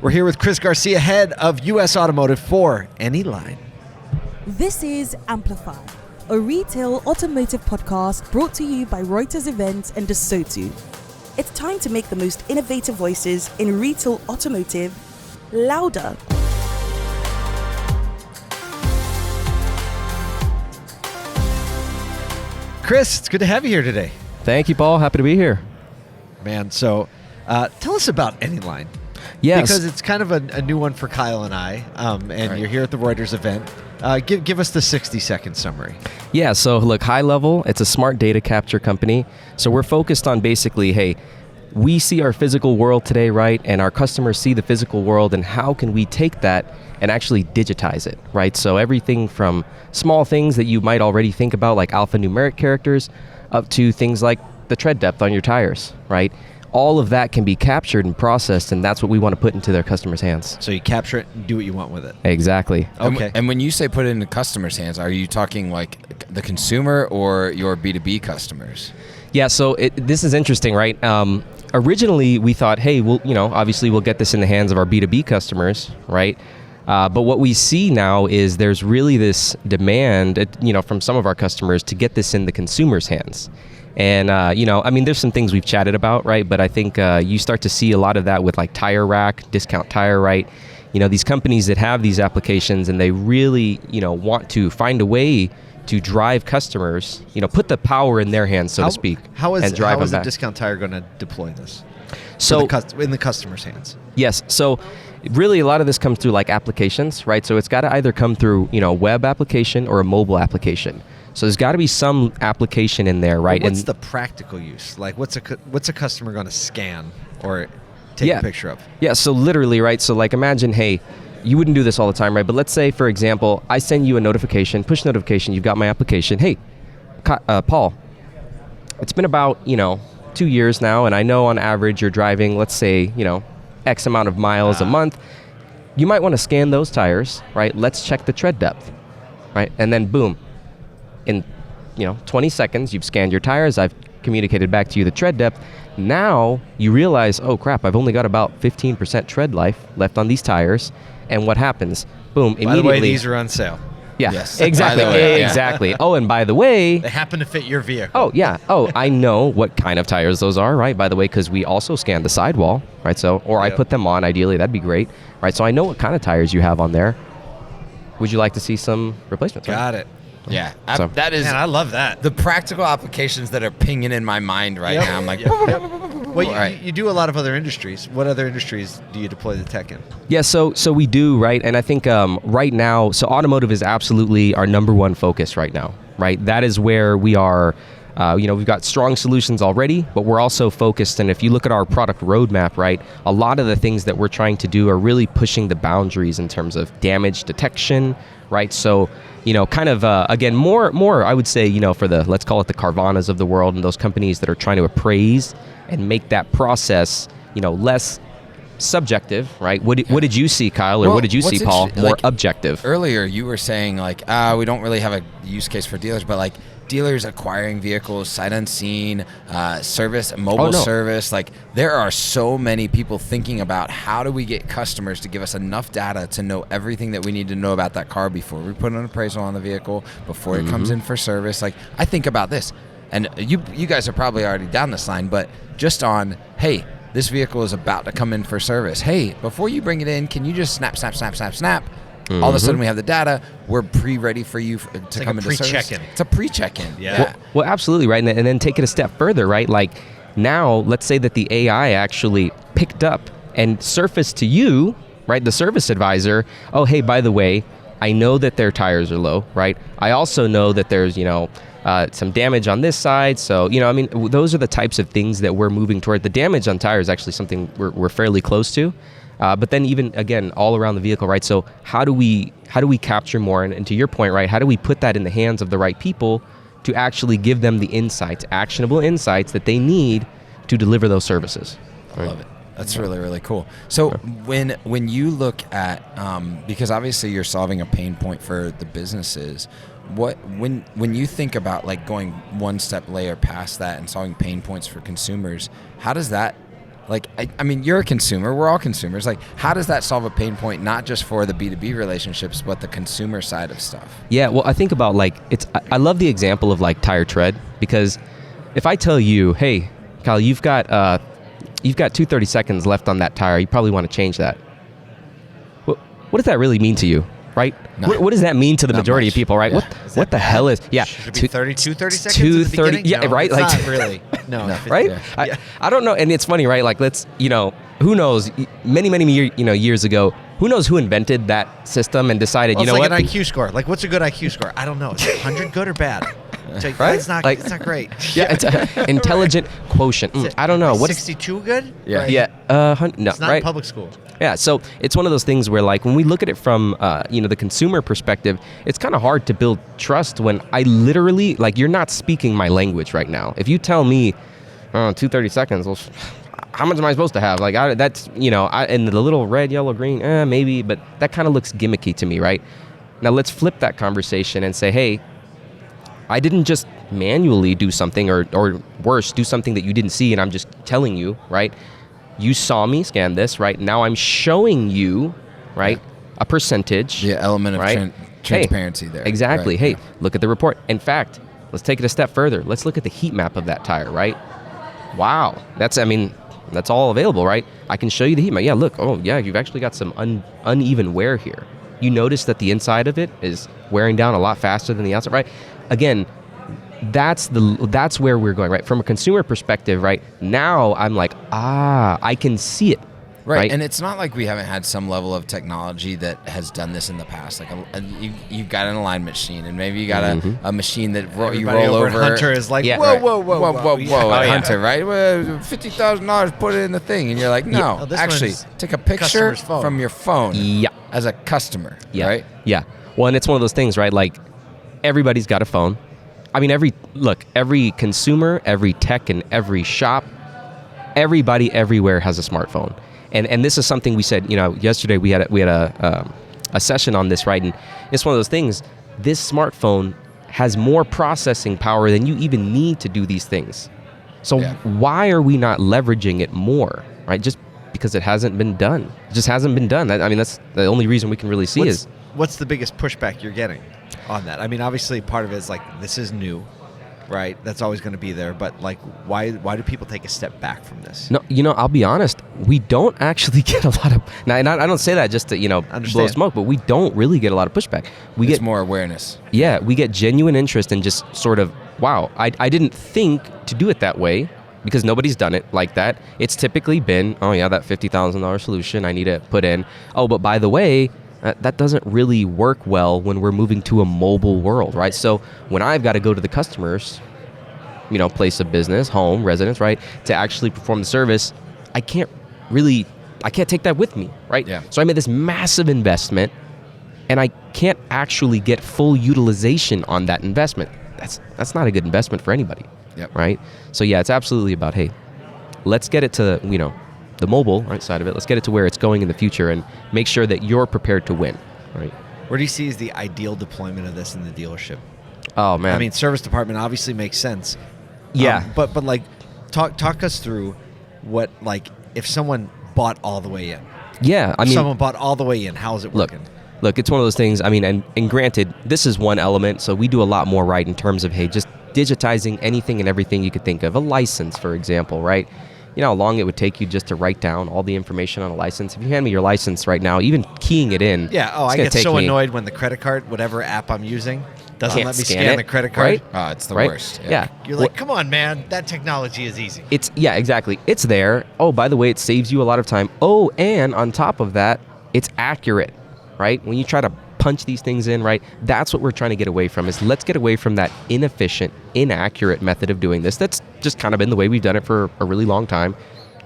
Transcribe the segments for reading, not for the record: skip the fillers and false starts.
We're here with Chris Garcia, head of U.S. Automotive for Anyline. This is Amplify, a retail automotive podcast brought to you by Reuters Events and DeSoto. It's time to make the most innovative voices in retail automotive louder. Chris, it's good to have you here today. Thank you, Paul. Happy to be here. Man, so tell us about Anyline. Yes. Because it's kind of a new one for Kyle and I, and Right. You're here at the Reuters event. Give us the 60-second summary. Yeah, so look, high level, it's a smart data capture company. So we're focused on basically, hey, we see our physical world today, right? And our customers see the physical world, and how can we take that and actually digitize it, right? So everything from small things that you might already think about, like alphanumeric characters, up to things like the tread depth on your tires, right? All of that can be captured and processed, and that's what we want to put into their customers' hands. So you capture it and do what you want with it. Exactly. Okay. And when you say put it in the customer's hands, are you talking like the consumer or your B2B customers? Yeah, so this is interesting, right? Originally, we thought, hey, obviously we'll get this in the hands of our B2B customers, right? But what we see now is there's really this demand, from some of our customers to get this in the consumer's hands. And, there's some things we've chatted about, right? But I think you start to see a lot of that with like Tire Rack, Discount Tire, right? These companies that have these applications and they really, want to find a way to drive customers, put the power in their hands, so to speak. How is them the back. Discount Tire going to deploy this? So in the customer's hands? Yes. So really a lot of this comes through like applications, right? So it's got to either come through, web application or a mobile application. So there's got to be some application in there, right? Well, what's the practical use? Like what's a customer going to scan or take a picture of? Yeah, so literally, right? So like imagine, hey, you wouldn't do this all the time, right? But let's say, for example, I send you a notification, push notification, you've got my application. Hey, Paul, it's been about, 2 years now, and I know on average you're driving, let's say, X amount of miles a month. You might want to scan those tires, right? Let's check the tread depth, right? And then boom, in 20 seconds, you've scanned your tires. I've communicated back to you the tread depth. Now you realize, oh crap, I've only got about 15% tread life left on these tires. And what happens? Boom, immediately. By the way, these are on sale. Yeah, Yes. exactly. By the way, yeah. Exactly. Oh, and by the way, They happen to fit your vehicle. oh yeah. Oh, I know what kind of tires those are, right? By the way, because we also scan the sidewall, right? So, I Yep. put them on. Ideally, that'd be great, right? So I know what kind of tires you have on there. Would you like to see some replacements? right? Got it. Yeah. So- That is Man, I love that. the practical applications that are pinging in my mind right now. I'm like, Well, Right. you do a lot of other industries. What other industries do you deploy the tech in? Yeah, so we do, right? And I think right now, so automotive is absolutely our number one focus right now, right? That is where we are, we've got strong solutions already, but we're also focused, and if you look at our product roadmap, right, a lot of the things that we're trying to do are really pushing the boundaries in terms of damage detection, right? So, again, more, I would say, for the, let's call it the Carvanas of the world and those companies that are trying to appraise and make that process, less subjective, right? What did you see, Kyle, or Well, what did you see, what's Paul? interesting- More like, objective. earlier you were saying like, we don't really have a use case for dealers, but like dealers acquiring vehicles, sight unseen, service, mobile no. service. Like there are so many people thinking about how do we get customers to give us enough data to know everything that we need to know about that car before we put an appraisal on the vehicle, before it comes in for service. Like I think about this, and you guys are probably already down this line, but just on, hey, this vehicle is about to come in for service. Hey, before you bring it in, can you just snap? All of a sudden we have the data. We're pre-ready for you to like come a into service. pre-check-in. It's a pre-check-in. Yeah. Well, absolutely, right? And then take it a step further, right? Like now, let's say that the AI actually picked up and surfaced to you, right, the service advisor, oh, hey, by the way, I know that their tires are low, right? I also know that there's, some damage on this side. So, those are the types of things that we're moving toward. The damage on tires is actually something we're fairly close to. But then even, again, all around the vehicle, right? So how do we capture more? And to your point, right, how do we put that in the hands of the right people to actually give them the insights, actionable insights that they need to deliver those services? I love it. That's really, really cool. So when you look at, because obviously you're solving a pain point for the businesses, when you think about like going one step layer past that and solving pain points for consumers, how does that Like, I mean, you're a consumer. We're all consumers. Like, how does that solve a pain point, not just for the B2B relationships, but the consumer side of stuff? Yeah, well, I think about like, I love the example of like tire tread, because if I tell you, hey, Kyle, you've got 230 seconds left on that tire, you probably want to change that. What does that really mean to you, right? What does that mean to the majority of people, right? Yeah. What the hell is, yeah. Should it be 30 seconds 230, at the beginning? yeah, No, right? It's Like, not really. No. right? Yeah. I don't know, and it's funny, right? Like, let's, who knows? Many years ago, who knows who invented that system and decided, Well, you know it's what? like an IQ score. Like, what's a good IQ score? I don't know. Is it 100 good or bad? It's like, Right? It's not. Like- It's not great. Yeah, it's intelligent quotient. I don't know. What is? 62 good? Yeah. Right. Yeah, no, It's not right? in public school. Yeah, so it's one of those things where, like, when we look at it from, the consumer perspective, it's kind of hard to build trust when I literally, like, you're not speaking my language right now. If you tell me, 230 seconds, well, how much am I supposed to have? Like, and the little red, yellow, green, maybe, but that kind of looks gimmicky to me, right? Now let's flip that conversation and say, hey, I didn't just manually do something, or worse, do something that you didn't see, and I'm just telling you, right? You saw me scan this, right? Now I'm showing you, right, a percentage. The element of right? transparency there. Exactly. Right, Hey, yeah. look at the report. In fact, let's take it a step further. Let's look at the heat map of that tire, right? Wow. That's all available, right? I can show you the heat map. Yeah, look. Oh, yeah, you've actually got some uneven wear here. You notice that the inside of it is wearing down a lot faster than the outside, right? Again, that's where we're going, right? From a consumer perspective, right? Now I'm like, I can see it. Right. And it's not like we haven't had some level of technology that has done this in the past. Like, you've got an alignment machine, and maybe you got a machine that you Everybody roll over at over. Hunter is like, Yeah. whoa. Yeah. At Hunter, right? Well, $50,000, put it in the thing, and you're like, no, Oh, this actually, one's take a picture customer's phone. from your phone. Yeah. As a customer, Yeah. right? Yeah. Well, and it's one of those things, right? Like, everybody's got a phone. I mean, every consumer, every tech, and every shop, everybody everywhere has a smartphone. And this is something we said, yesterday we had a session on this, right? And it's one of those things. This smartphone has more processing power than you even need to do these things. So why are we not leveraging it more, right? Just because it hasn't been done. It just hasn't been done. That's the only reason we can really see is. What's the biggest pushback you're getting on that? I mean, obviously part of it is like, this is new, right? That's always going to be there. But like, why do people take a step back from this? No, I'll be honest. We don't actually get a lot of. Now, and I don't say that just to blow Understand. smoke, but we don't really get a lot of pushback. We It's get more awareness. Yeah, we get genuine interest in just sort of, wow, I didn't think to do it that way, because nobody's done it like that. It's typically been, oh yeah, that $50,000 solution I need to put in. Oh, but by the way, that doesn't really work well when we're moving to a mobile world, right? So when I've got to go to the customer's, place of business, home, residence, right, to actually perform the service, I can't take that with me, right? Yeah. So I made this massive investment, and I can't actually get full utilization on that investment. That's not a good investment for anybody. Yep. Right? So yeah, it's absolutely about, hey, let's get it to, the mobile right side of it. Let's get it to where it's going in the future, and make sure that you're prepared to win, right? Where do you see is the ideal deployment of this in the dealership? Oh man. I mean, service department obviously makes sense. Yeah. But like, talk us through what, like, if someone bought all the way in. yeah, I If mean, someone bought all the way in, how is it look, working? it's one of those things. I mean, and granted, this is one element, so we do a lot more, right, in terms of, hey, just digitizing anything and everything you could think of. A license, for example, right? You know how long it would take you just to write down all the information on a license? If you hand me your license right now, even keying it in, Yeah. Oh, it's I gonna get take so me- annoyed when the credit card, whatever app I'm using, doesn't Can't let me scan scan it, the credit card. right? It's the Right? worst. Yeah. You're like, come on, man. That technology is easy. Exactly. It's there. Oh, by the way, it saves you a lot of time. Oh, and on top of that, it's accurate, right? When you try to punch these things in, right? That's what we're trying to get away from, is let's get away from that inefficient, inaccurate method of doing this. That's just kind of been the way we've done it for a really long time.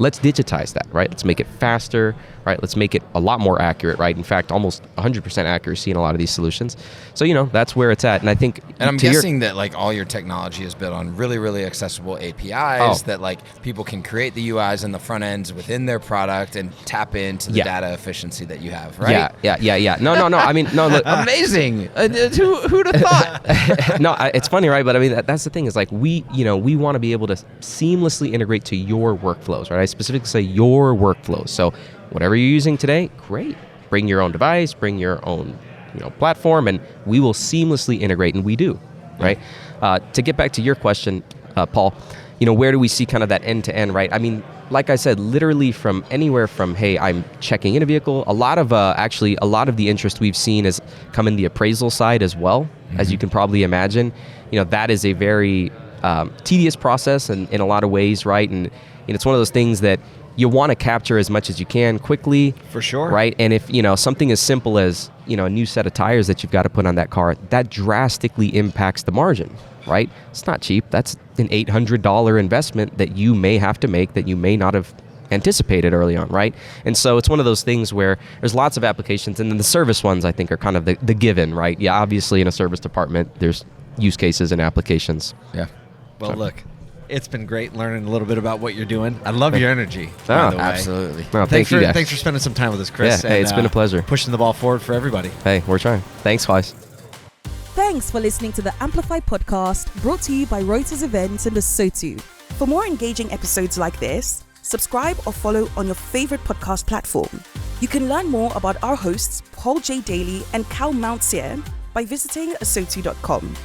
Let's digitize that, right? Let's make it faster, right? Let's make it a lot more accurate, right? In fact, almost 100% accuracy in a lot of these solutions. So, that's where it's at. And I think... And I'm guessing that like all your technology is built on really, really accessible APIs that like people can create the UIs and the front ends within their product and tap into the data efficiency that you have, right? Yeah. No. I mean, no, look. Amazing. Who'd have thought? No, it's funny, right? But I mean, that's the thing is like we want to be able to seamlessly integrate to your workflows, right? I specifically say your workflows. So whatever you're using today, great. Bring your own device, bring your own platform, and we will seamlessly integrate, and we do, right? To get back to your question, Paul, where do we see kind of that end-to-end, right? I mean, like I said, literally from anywhere from, hey, I'm checking in a vehicle. A lot of the interest we've seen has come in the appraisal side as well, as you can probably imagine. That is a very tedious process in a lot of ways, right? And it's one of those things that you want to capture as much as you can quickly. For sure. Right? And if, something as simple as, a new set of tires that you've got to put on that car, that drastically impacts the margin, right? It's not cheap. That's an $800 investment that you may have to make that you may not have anticipated early on, right? And so it's one of those things where there's lots of applications, and then the service ones I think are kind of the given, right? Yeah, obviously in a service department, there's use cases and applications. Yeah. Well, look, it's been great learning a little bit about what you're doing. I love your energy, by the way. Absolutely. No, thank you guys. Thanks for spending some time with us, Chris. Yeah, hey, it's been a pleasure. Pushing the ball forward for everybody. Hey, we're trying. Thanks, guys. Thanks for listening to the Amplify podcast, brought to you by Reuters Events and DeSoto. For more engaging episodes like this, subscribe or follow on your favorite podcast platform. You can learn more about our hosts, Paul J. Daly and Cal Mountsear, by visiting asotu.com.